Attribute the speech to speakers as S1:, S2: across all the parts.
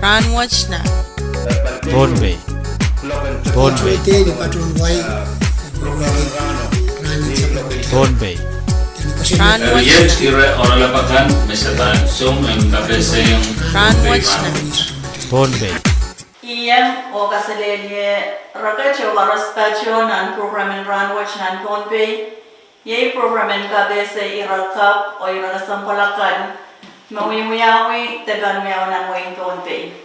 S1: Rahnwet na.
S2: Pohnpei. Pohnpei. Pohnpei.
S1: Rahnwet
S3: Yes, ira oralapakan mesatan sum ang kabese yung
S1: Rahnwet na.
S2: Pohnpei.
S4: Iyang o kasalelye rakacho waraspacho nan programen Rahnwet nan Pohnpei. Yay programen kabese irakap o irakasampalakan mawiwiyawi taganwiyaw nan wain Pohnpei.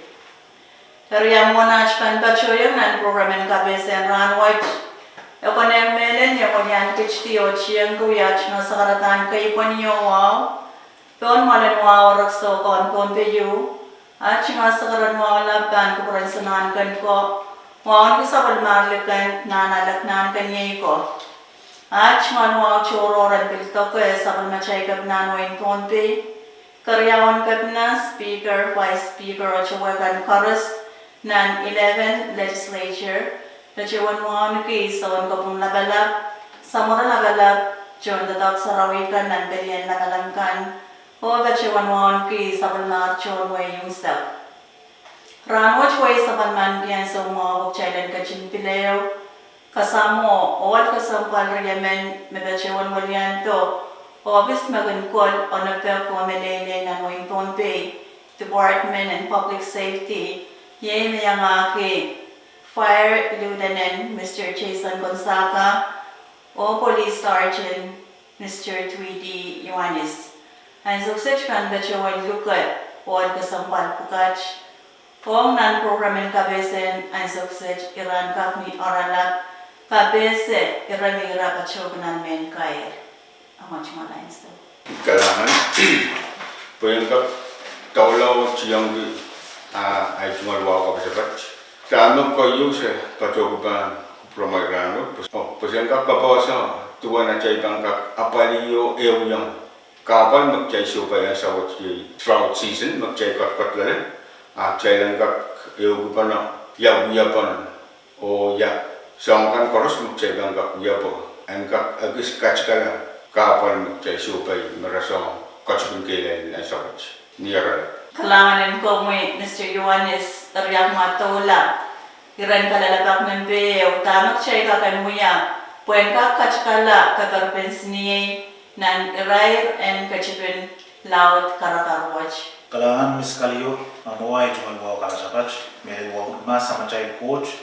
S4: Kariya mo na chkan pacho yung nan programen kabese Rahnwet. Ekonem melen ya konyan kichti o chiyang kuyach na sakaratan kay ponyo wow. Don malen wow rakso kon Pohnpei yu. At nga sakaran wow laban ko paran sanan kan ko. Wow ko sa balmarlikan nanalaknan kanyay ko. At nga wow chororan pilto ko sa balmachay kabnan wain Pohnpei. Karyawan kabna speaker, vice speaker o chawagan chorus nan 11 legislature. Nachewan mo ki sawan ko pong lagalap, samura lagalap, John dadak sa rawikan nan belian lagalamkan, o nachewan mo ki saban marchon way yung step. Rahnwet way saban man biyan sa mga bukchailan kachin pileo, kasamo o at kasampal riyamen mebachewan walian to, o bis magankol o nagpeko melele nan wayng Pohnpei, Department and Public Safety, yay mayangaki. Fire Lieutenant Mr. Jason Gonzaga o Police Sergeant Mr. Tweedy Ioannis. Ang suksesyon na siya lukat o ang kasampal pukach o non-programming kabesen ang sukses iran kakmi oralat kabese iran ira pacho men kaya. Ang mga lines to.
S5: Kailangan po yung kaulaw siyang ay tumalwa ka sa batch. Kano ko yung sa patubukan promagrano, pasang kapapasa tuwa na chay bang apaliyo yung kapal magchay supaya sa drought season magchay katlan at chay lang yung pa na yapan o sangkan koros magchay bang yapo ang agis kachkala kapal magchay supaya marasong kachbun kailan ang sawat niyara.
S4: Kalanganin ko mo Mr. Ioannis Taryang Matola. Iran kalalapak ng beyo, tamak siya ikakanmuya. Puwen ka kachkala kakarpens niya nan irair and kachipin laut karakarwach.
S6: Kalangan Miss Kaliyo, ang maway jumalwa kalasapach, may wawag mas sama child coach,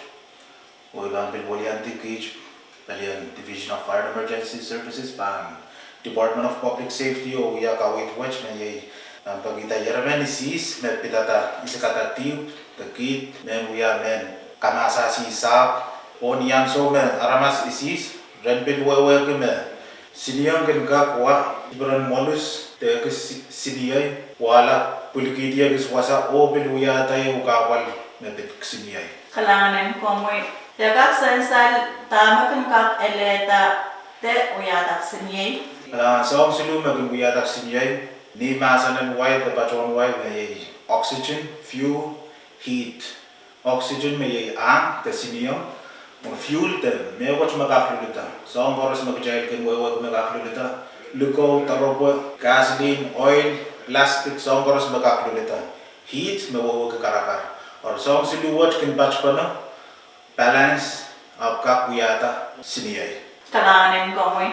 S6: o ibang bilwalianti cage, Balian Division of Fire and Emergency Services, pang Department of Public Safety, o yakawit watch, may ang pagkita yaramen isis, may pitata isakatativ, kakit, may uya men kamasa si sap, o niyan so men aramas isis, renpil wewe keme, siniyang kenkak ibaran molus, te siniyay, wala pulikidia kiswasa o biluya tayo ukawal mepit siniyay.
S4: Kalanganin ko mo yakak sensal tama kenkak eleta te uyatak siniyay.
S6: Kalangan sa silu maging uyatak siniyay. Ni masanan white the baton white may oxygen, fuel, heat. Oxygen may ang the sinium, fuel the may watch magkaklulita. So ang boros magjail kan wewe magkaklulita. Luko, tarobo, gasoline, oil, plastic. So ang boros magkaklulita. Heat may wewe kakarakar. Or so ang siluwat kan batch pa na balance of kakuyata siniyay.
S4: Kalanganin ko mo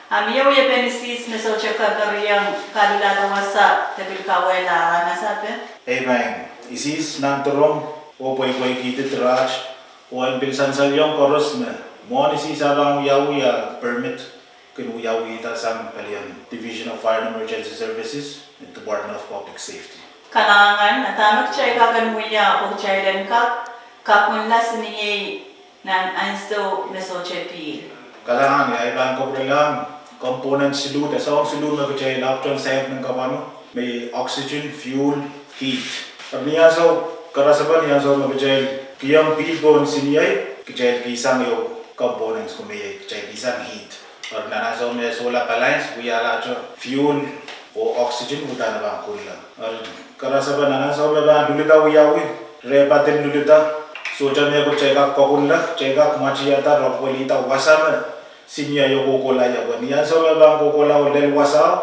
S4: Amiyaw ya penisis na so chaka kariyang kalilata wasa tabil kawela na sabi.
S6: Amen. Isis nanturong o poy kita trach o ang pinsan salyong koros na mo ni si sabang uyaw permit kun uyaw ita sa Palian Division of Fire and Emergency Services and Department of Public Safety.
S4: Kalangan natamak chay kakan muya o chay dan kakunlas niya nan ansto meso chepi.
S6: Kalangan ay ibang ko lang component silu ta sa silu na kacay lapton sa ng kamano may oxygen, fuel, heat. Niya so karasaban niya so magkacay kiyang pilgon siniyay kacay kisang yung components ko may kacay kisang heat. Or nanaso may solar balance kuya lacho fuel o oxygen uta na bang kulang. Or karasaban nanaso may bang dulita uyawi repatin dulita so jam may kacay ka kokunla kacay ka kumachiyata rokwalita wasama sinya yo kokola ya bani so bang kokola o del wasa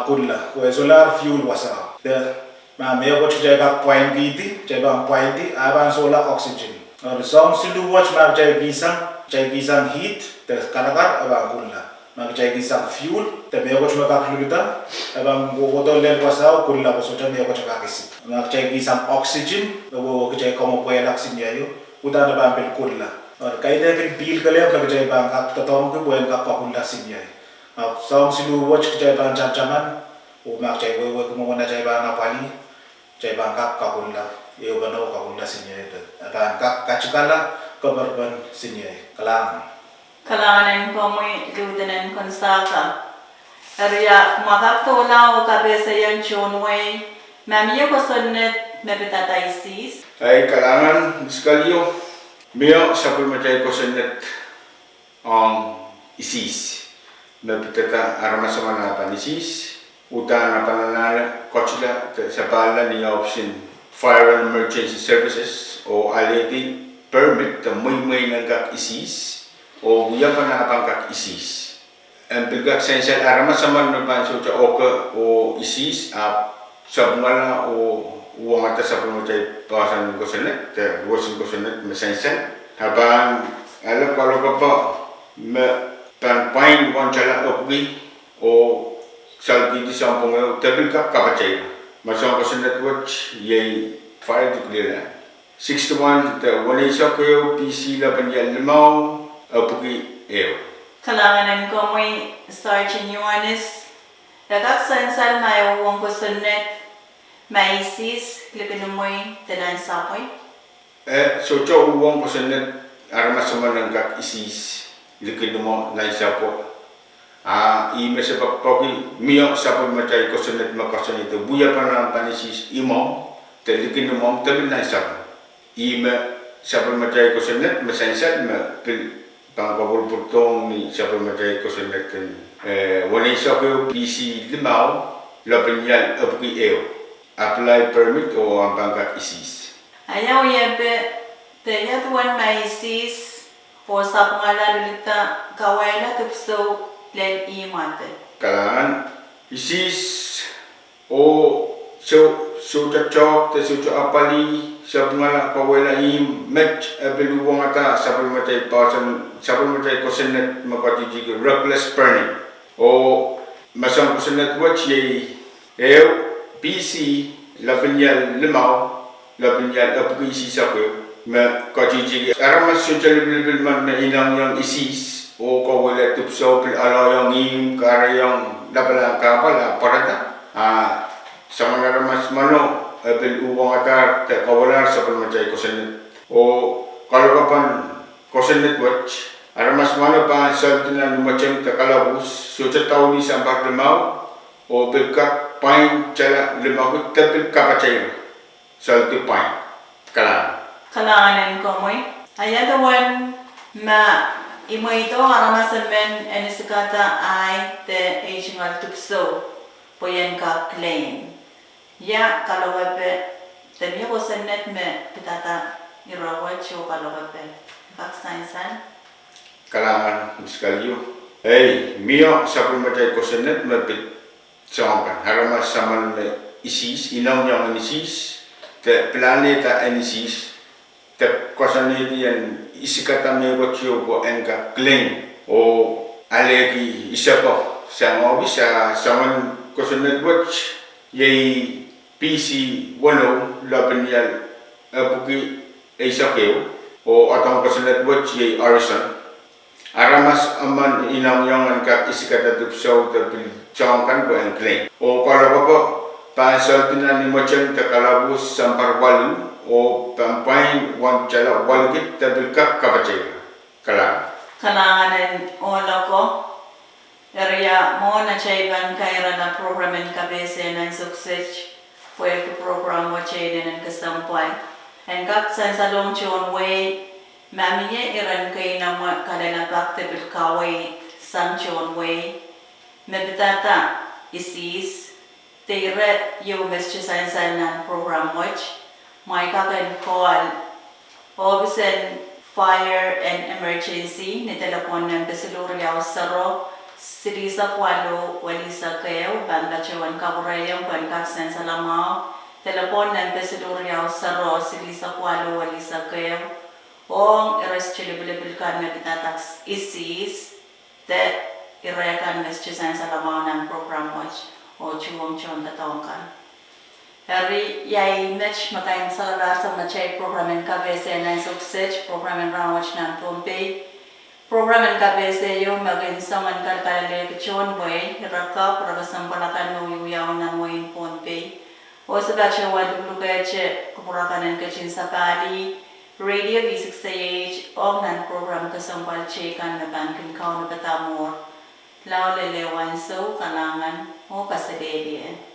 S6: kulla o solar fuel wasa the Ma me watch jay bang point giti, jay bang point di aban solar oxygen. Or song silu watch ma jay gisang heat, te kanagar abang kulla. Ma jay gisang fuel, te me watch ma bak lulita, abang botol len wasau kulla ko sota me watch ka kisi. Ma jay gisang oxygen, wo jay komo poel oxygen yayo, udan abang pel kulla. Or kaide ke bil kale ma jay bang ak tatong ke poel ka kulla sinyay. Ma song silu watch jay bang jam-jaman, o ma jay wo ko mo na jay bang na pali. Jai bangkak kabulla, iyo bano kabulla sinyay itu. Bangkak kacukala kabarban sinyay kalang.
S4: Kalangan ko mo'y dudanan konsaka. Area kumakak tola o kabesa yung chonway. Mamiyo ko sonnet mebitata isis.
S5: Ay kalangan sekaliyo. Mio sapul macay ko senet isis. Mebitata aramasama na panisis. Utan pananala kochila sa pala ni option Fire and Emergency Services o already permit the muy nagak isis o buya pa nakapangkak isis. Ang bigak sensal arama sa man na so cha oka o isis sa bungala o uwang ata sa pumutay pasan ko senet te wasin ko senet mesensal habang alam ko pa pan pain wan chala opgi o sal di sampung tabil kap kapacay masang ko sa network yay fire declare 61 the one is ko PC la panyal limau apugi
S4: Kalangan ko mo'y Sergeant Yohanes. Dagak sensal may uwang ko sonnet may isis likin mo'y tanan sapoy.
S5: So cho uwang ko sa net arama sa manang kak isis likin mo na sapoy. Ime sa pagpagi miyo sa pagmatay ko sa net makasan ito buya pa na panisis imam telikin imam tabi na isa ime sa pagmatay ko sa net masensal pangkabulputong ni sa pagmatay ko sa net wala isa ko PC limaw lapinyal apuki apply permit o ang pangkat isis
S4: Ayaw yebe te tuan may isis o sa pangalalulita kawala tupso len imante.
S5: Kalangan isis o so cocok te so apali sa mga kawala match beluwang ata sa pagmatay pasan sa pagmatay ko senet makatiji reckless burning o masang ko senet watch ye PC lapinyal limaw lapinyal apisi sa ko makatiji aramas social level man na inang yang isis o kawala tupso pil alayang karayang labala kapala parada sa mga ramas mano pil uwang atar te kawalar sa pagmatay ko senet o kalokapan ko senet watch aramas mano pa sa na lumacang te kalabus so taw ni sa bagdamaw o pil ka pain chala limagut te pil kapacay sa ti pain
S4: Kalangan ko mo'y ayatawan ma imo ito aramasan men enisikata ay te aging tupso poyen ka claim. Ya kalawape te mi ko senet me pitata irawat cho kalawape. Kaksainsan.
S5: Kalangan sekaliyo. Mio sa pagmatay ko senet me pit songkan haramas saman isis inaw yang isis te planeta isis te kosaniti yan isikata me wachyo ko enka claim o alegi isa po sa ngobi sa saman kosanet watch yay PC walo labinyal apuki isakeo o atong kosanet watch yay arson aramas aman inang yangan ka isikata tupsaw tapil chongkan ko en claim o kala po pasal tinani macam takalabus sampar walu o pampain wan chala walgit tabil kap kapacay
S4: Kalangan ola ko area mo na chayban kaira na programen kabese na success pwede program mo chay din ang kasampay and kap san salong chon way mamiye iran kay na mo kalena baktebil kaway san chon way mebitata isis tire yo mesche san na program watch may kakan call obisen fire and emergency ni telepon ng Besiluriao Saro Sirisa Kwalo Walisa Kayo Banda Chewan Kaburayang Pankaksen Salamao telepon nan pesiduriaw saro silisa kwalo walisa kayo ong irresilible kan na bitatax isis te irayakan nas chisan sa lamaw ng program watch o chuwang chon tatawangkan. Hari yay match makayang salalar sa machay programen kabese na success programen Rahnwet ng Pohnpei. Programen kabese yung mag-insaman kalkalale kachon boy rakap ragasampalakan no yuyaw ng wain Pohnpei. O sa bacha wadulu kayache kupurakanan kachin sa pali radio V6AH og nan program kasampal chekan na bankin kaw na patamor. Lao lelewan so kalangan o kasadelian.